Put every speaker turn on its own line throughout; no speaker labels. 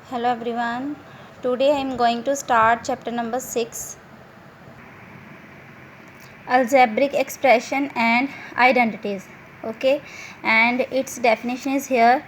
Hello everyone. Today I am going to start chapter number 6, algebraic expression and identities. Okay, and its definition is here.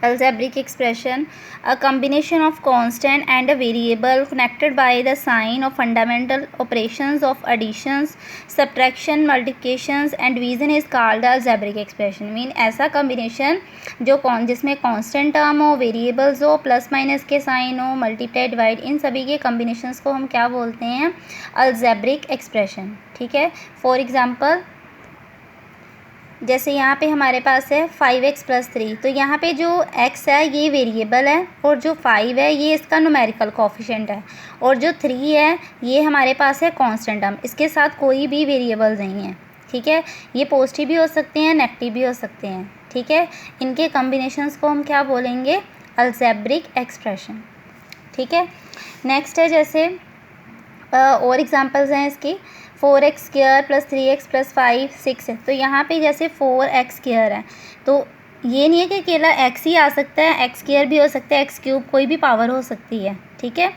Algebraic expression, a combination of constant and a variable connected by the sign of fundamental operations of additions, subtraction, multiplications and division is called the algebraic expression. Mean ऐसा combination जो जिसमें constant term हो, variables हो, plus minus के sign हो, multiply divide, इन सभी के combinations को हम क्या बोलते हैं? algebraic expression. ठीक है. फॉर एग्जाम्पल जैसे यहाँ पे हमारे पास है 5x + 3, तो यहाँ पे जो x है ये वेरिएबल है और जो 5 है ये इसका न्यूमेरिकल कोफिशिएंट है और जो 3 है ये हमारे पास है कांस्टेंट टर्म, इसके साथ कोई भी वेरिएबल नहीं है. ठीक है. ये पॉजिटिव भी हो सकते हैं, नेगेटिव भी हो सकते हैं. ठीक है. इनके कॉम्बिनेशंस को हम क्या बोलेंगे? Algebraic expression. ठीक है. नेक्स्ट है जैसे और एग्जांपल्स हैं इसकी. 4x² + 3x + 5 6 है. तो यहाँ पे जैसे 4x² है तो ये नहीं है कि अकेला x ही आ सकता है, x² भी हो सकता है, x³ कोई भी पावर हो सकती है. ठीक है.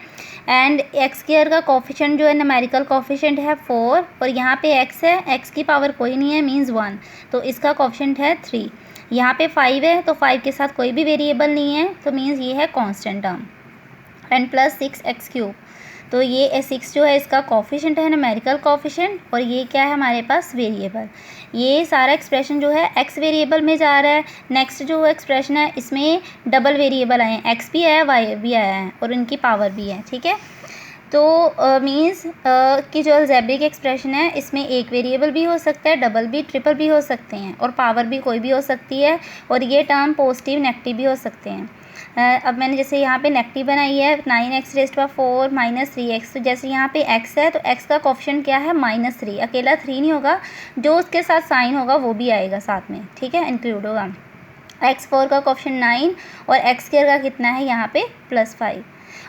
एंड x² का कोफिशिएंट जो है न्यूमेरिकल कोफिशिएंट है 4 और यहाँ पे x है, x की पावर कोई नहीं है मीन्स 1, तो इसका कोफिशिएंट है 3. यहाँ पे 5 है तो 5 के साथ कोई भी वेरिएबल नहीं है तो मीन्स ये है constant term. And plus 6x³, तो ये 6 जो है इसका कोफिशिएंट है न्यूमेरिकल कोफिशिएंट और ये क्या है हमारे पास? वेरिएबल. ये सारा एक्सप्रेशन जो है x वेरिएबल में जा रहा है. नेक्स्ट जो एक्सप्रेशन है इसमें डबल वेरिएबल आए हैं, x भी आया y भी आया है और इनकी पावर भी है. ठीक है. तो मीन्स कि जो अलजेब्रिक एक्सप्रेशन है इसमें एक वेरिएबल भी हो सकता है, डबल भी, ट्रिपल भी हो सकते हैं और पावर भी कोई भी हो सकती है और ये टर्म पॉजिटिव नेगेटिव भी हो सकते हैं. अब मैंने जैसे यहाँ पे नेगेटिव बनाई है 9x⁴ - 3x, तो जैसे यहाँ पे x है तो x का कोफिशिएंट क्या है? -3. अकेला 3 नहीं होगा, जो उसके साथ साइन होगा वो भी आएगा साथ में. ठीक है, इंक्लूड होगा. x4 का कोफिशिएंट 9 और x² का कितना है यहाँ पे? +5.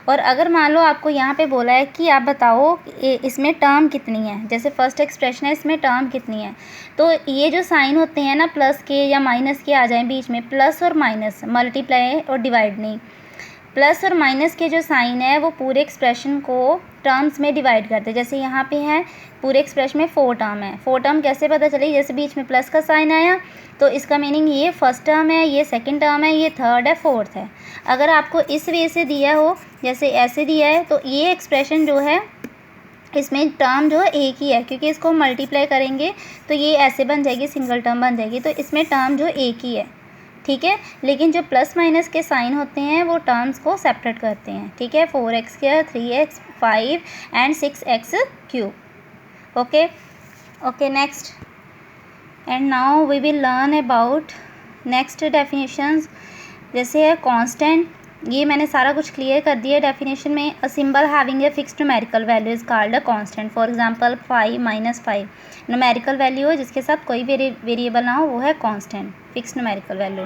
और अगर मान लो आपको यहाँ पे बोला है कि आप बताओ इसमें टर्म कितनी है, जैसे फर्स्ट एक्सप्रेशन है इसमें टर्म कितनी है, तो ये जो साइन होते हैं ना प्लस के या माइनस के आ जाएं बीच में, प्लस और माइनस, मल्टीप्लाई और डिवाइड नहीं, प्लस और माइनस के जो साइन है वो पूरे एक्सप्रेशन को टर्म्स में डिवाइड करते हैं. जैसे यहाँ पे है पूरे एक्सप्रेशन में 4 टर्म है. 4 टर्म कैसे पता चले? जैसे बीच में प्लस का साइन आया तो इसका मीनिंग ये फर्स्ट टर्म है, ये सेकंड टर्म है, ये थर्ड है, फोर्थ है. अगर आपको इस वे से दिया हो, जैसे ऐसे दिया है, तो ये एक्सप्रेशन जो है इसमें टर्म जो है एक ही है क्योंकि इसको मल्टीप्लाई करेंगे तो ये ऐसे बन जाएगी, सिंगल टर्म बन जाएगी, तो इसमें टर्म जो एक ही है. ठीक है. लेकिन जो प्लस माइनस के साइन होते हैं वो टर्म्स को सेपरेट करते हैं. ठीक है. 4x², 3x, 5 and 6x³. Okay. Okay, next. And now we will learn about next definitions. जैसे है कांस्टेंट, ये मैंने सारा कुछ क्लियर कर दिया डेफिनेशन में. A symbol having a fixed numerical value is called a constant. For example 5 - 5 numerical value हो जिसके साथ कोई वेरिएबल ना हो, वो है constant, fixed numerical value.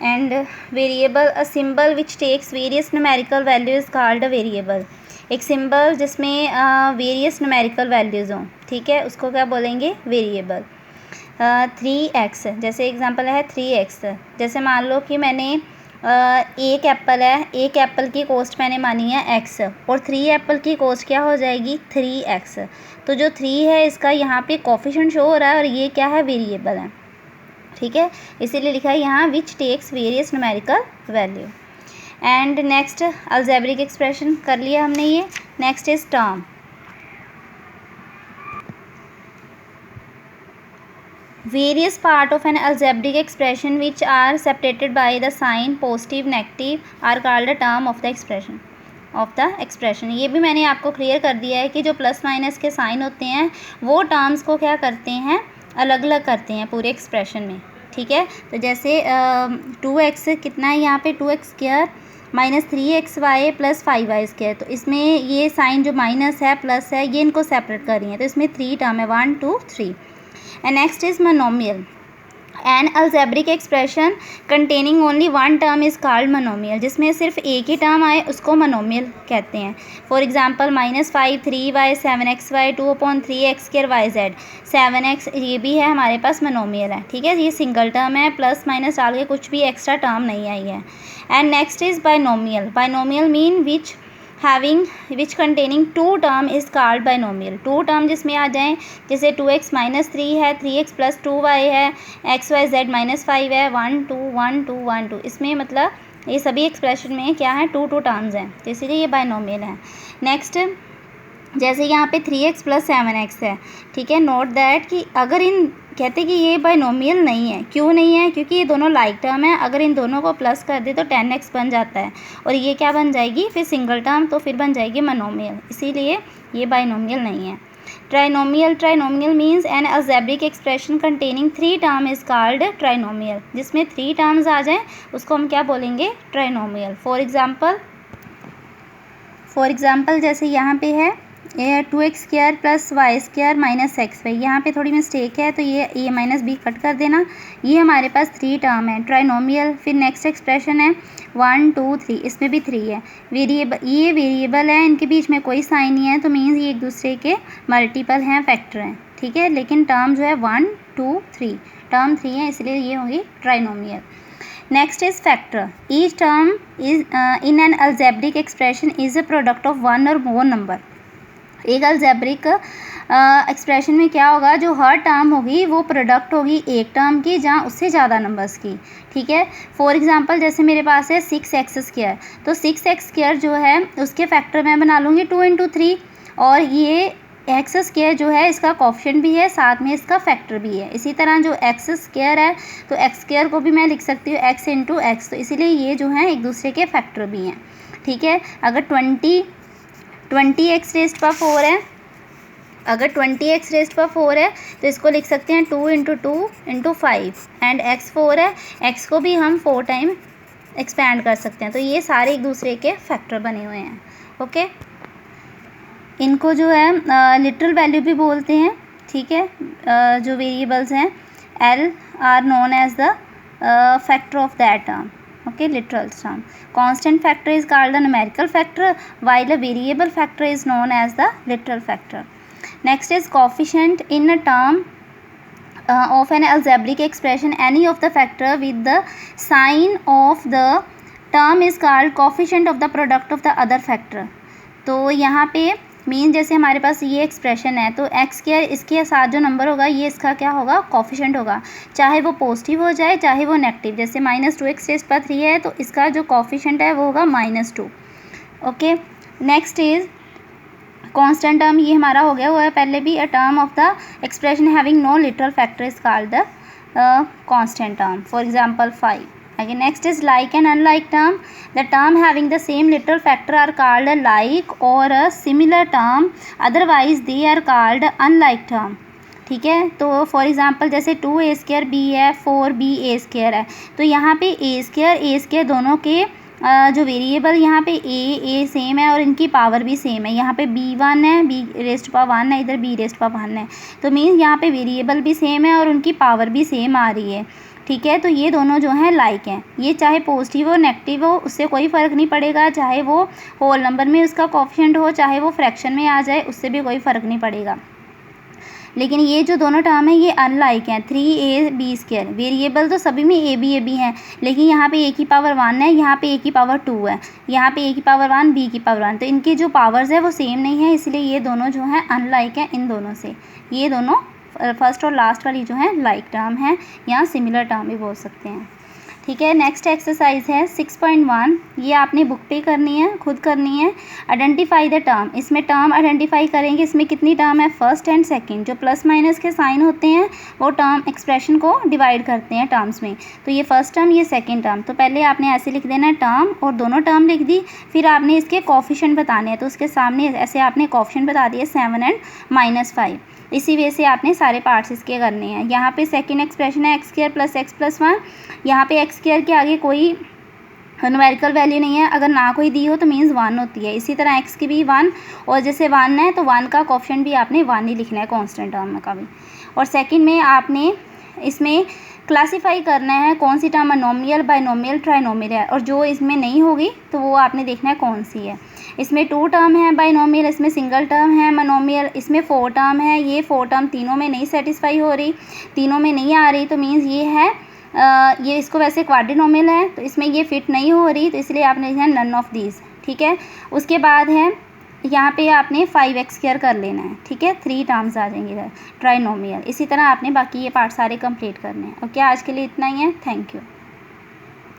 And variable, a symbol which takes various numerical value is called a variable. एक symbol जिसमें वेरियस न्यूमेरिकल वैल्यूज़ हों, ठीक है, उसको क्या बोलेंगे? वेरिएबल. 3x, जैसे एग्जांपल है 3x. जैसे मान लो कि मैंने एक एप्पल है, एक एप्पल की कॉस्ट मैंने मानी है x और 3 एप्पल की कॉस्ट क्या हो जाएगी? 3x. तो जो 3 है इसका यहाँ पे कोफिशिएंट शो हो रहा है और ये क्या है? वेरिएबल है. ठीक है, इसीलिए लिखा है यहाँ which takes various numerical value. And next algebraic expression कर लिया हमने ये. Next is term. Various part of an algebraic expression which are separated by the sign positive negative are called a term of the expression. ये भी मैंने आपको clear कर दिया है कि जो प्लस माइनस के साइन होते हैं वो टर्म्स को क्या करते हैं? अलग अलग करते हैं पूरे एक्सप्रेशन में. ठीक है. तो जैसे 2x कितना है यहाँ पे? 2x² - 3xy + 5y². तो इसमें ये साइन जो माइनस है प्लस है ये इनको सेपरेट कर रही है, तो इसमें 3 टर्म है, 1 2 3. And next is monomial. N algebraic expression containing only one term is called monomial, जिसमें सिर्फ एक ही टर्म आए उसको मोनोमियल कहते हैं। For example -5 3y 7xy 2/3x²yz 7x ये भी है हमारे पास मोनोमियल है। ठीक है, ये सिंगल टर्म है, प्लस माइनस डाल के कुछ भी एक्स्ट्रा टर्म नहीं आई है। And next is binomial. Binomial mean which containing two term is called binomial. Two term जिसमें आ जाएँ, जैसे 2x - 3 है, 3x + 2y है, xyz -5 है, 1 2 1 2 1 2, इसमें मतलब ये सभी एक्सप्रेशन में क्या है, टू टर्म्स हैं, तो इसीलिए ये बाइनोमियल है। नेक्स्ट जैसे यहाँ पे 3x + 7x है। ठीक है, नोट दैट कि अगर इन कहते कि ये बाइनोमियल नहीं है। क्यों नहीं है? क्योंकि ये दोनों लाइक टर्म है, अगर इन दोनों को प्लस कर दे तो 10x बन जाता है, और ये क्या बन जाएगी फिर सिंगल टर्म, तो फिर बन जाएगी मोनोमियल, इसीलिए ये बाइनोमियल नहीं है। Trinomial means N algebraic expression containing 3 term is called trinomial, जिसमें 3 टर्म्स आ जाएँ उसको हम क्या बोलेंगे, ट्राइनोमियल। फॉर एग्ज़ाम्पल जैसे यहाँ पे है 2x² + y² - xy, यहाँ पे थोड़ी मिस्टेक है तो ये माइनस बी कट कर देना। ये हमारे पास 3 टर्म है, ट्राइनोमियल। फिर नेक्स्ट एक्सप्रेशन है 1 2 3, इसमें भी 3 है। ये वेरिएबल है, इनके बीच में कोई साइन नहीं है, तो मीन्स ये एक दूसरे के मल्टीपल हैं, फैक्टर हैं। ठीक है, लेकिन टर्म जो है 1 2 3 टर्म 3 है, इसलिए ये होगी trinomial. Next is factor. Each term is in an algebraic expression is a product of one और मोर नंबर। एक अलजेब्रिक एक्सप्रेशन में क्या होगा, जो हर टर्म होगी वो प्रोडक्ट होगी एक टर्म की जहाँ उससे ज़्यादा नंबर्स की। ठीक है, फॉर एग्जांपल जैसे मेरे पास है 6x², तो 6x² जो है उसके फैक्टर मैं बना लूँगी 2 × 3, और ये x² जो है इसका कोफिशिएंट भी है, साथ में इसका फैक्टर भी है। इसी तरह जो x² है तो x² को भी मैं लिख सकती हूँ x × x, तो इसीलिए ये जो है एक दूसरे के फैक्टर भी हैं। ठीक है, अगर 20x⁴ है, अगर 20x⁴ है तो इसको लिख सकते हैं 2 × 2 × 5, एंड x4 है, x को भी हम 4 टाइम एक्सपैंड कर सकते हैं, तो ये सारे एक दूसरे के फैक्टर बने हुए हैं। ओके, इनको जो है लिटरल वैल्यू भी बोलते हैं। ठीक है, जो वेरिएबल्स हैं L are known as the factor of that term. Okay, literal term. Constant factor is called the numerical factor, while a variable factor is known as the literal factor. Next is coefficient. In a term of an algebraic expression, any of the factor with the sign of the term is called coefficient of the product of the other factor. तो यहाँ पे mean जैसे हमारे पास ये expression है, तो x² इसके साथ जो नंबर होगा ये इसका क्या होगा, कोफिशिएंट होगा, चाहे वो पॉजिटिव हो जाए चाहे वो नेगेटिव। जैसे -2x⁻³ है तो इसका जो कोफिशिएंट है वो होगा -2। Okay, next is constant term. ये हमारा हो गया हुआ है पहले भी। A term of the expression having no literal factor is called the constant term. For example 5। Again, next is like and unlike term. The term having the same literal factor are called a like or a similar term. Otherwise, they are called unlike term. ठीक है, तो for example जैसे 2a² b है, 4ba² है, तो यहाँ पे a² दोनों के जो वेरिएबल यहाँ पे a सेम है और इनकी पावर भी सेम है। यहाँ पे b1 है, b⁻1 है, इधर b⁻1 है, तो मीन्स यहाँ पे वेरिएबल भी सेम है और उनकी पावर भी सेम आ रही है। ठीक है, तो ये दोनों जो हैं लाइक हैं। ये चाहे पॉजिटिव हो नेगेटिव हो उससे कोई फ़र्क नहीं पड़ेगा, चाहे वो होल नंबर में उसका कोफिशिएंट हो चाहे वो फ्रैक्शन में आ जाए, उससे भी कोई फ़र्क नहीं पड़ेगा। लेकिन ये जो दोनों टर्म है ये अनलाइक हैं। 3ab², वेरिएबल तो सभी में ab हैं, लेकिन यहाँ पे a की पावर 1 है, यहाँ पे a की पावर 2 है, यहाँ पे a की पावर 1 b की पावर 1, तो इनकी जो पावर्स है वो सेम नहीं है, इसलिए ये दोनों जो हैं अनलाइक हैं इन दोनों से। ये दोनों फर्स्ट और लास्ट वाली जो है लाइक टर्म है, या सिमिलर टर्म भी बोल सकते हैं। ठीक है, नेक्स्ट एक्सरसाइज है 6.1। ये आपने बुक पे करनी है, खुद करनी है। Identify the term. इसमें टर्म आइडेंटिफाई करेंगे। इसमें कितनी टर्म है, फर्स्ट एंड सेकंड। जो प्लस माइनस के साइन होते हैं वो टर्म एक्सप्रेशन को डिवाइड करते हैं टर्म्स में। तो ये फर्स्ट टर्म, ये सेकंड टर्म। तो पहले आपने ऐसे लिख देना है टर्म, और दोनों टर्म लिख दी। फिर आपने इसके कोफिशिएंट बताने हैं, तो उसके सामने ऐसे आपने कोफिशिएंट बता दिए 7 एंड -5। इसी वे से आपने सारे पार्ट्स इसके करने हैं। यहाँ पे सेकंड एक्सप्रेशन है x² + x + 1। यहाँ पे x² के आगे कोई न्यूमेरिकल वैल्यू नहीं है, अगर ना कोई दी हो तो मीन्स 1 होती है। इसी तरह x की भी 1, और जैसे 1 है तो 1 का कोफिशिएंट भी आपने 1 ही लिखना है कांस्टेंट टर्म का भी। और सेकंड में आपने इसमें क्लासीफाई करना है कौन सी टर्म मोनोमियल, बाइनोमियल, ट्राइनोमियल है, और जो इसमें नहीं होगी तो वो आपने देखना है कौन सी है। इसमें 2 टर्म है बाइनोमियल, इसमें सिंगल टर्म है मोनोमियल, इसमें 4 टर्म है, ये 4 टर्म तीनों में नहीं सेटिस्फाई हो रही, तीनों में नहीं आ रही, तो मीन्स ये है ये इसको वैसे क्वाड्रिनोमियल है, तो इसमें ये फिट नहीं हो रही, तो इसलिए आपने लिखना है नन ऑफ दीज। ठीक है, उसके बाद है यहाँ पे आपने 5x² कर लेना है। ठीक है, 3 टर्म्स आ जाएंगे इधर ट्राइनोमियल। इसी तरह आपने बाकी ये पार्ट सारे कंप्लीट करने हैं। ओके, आज के लिए इतना ही है। Thank you.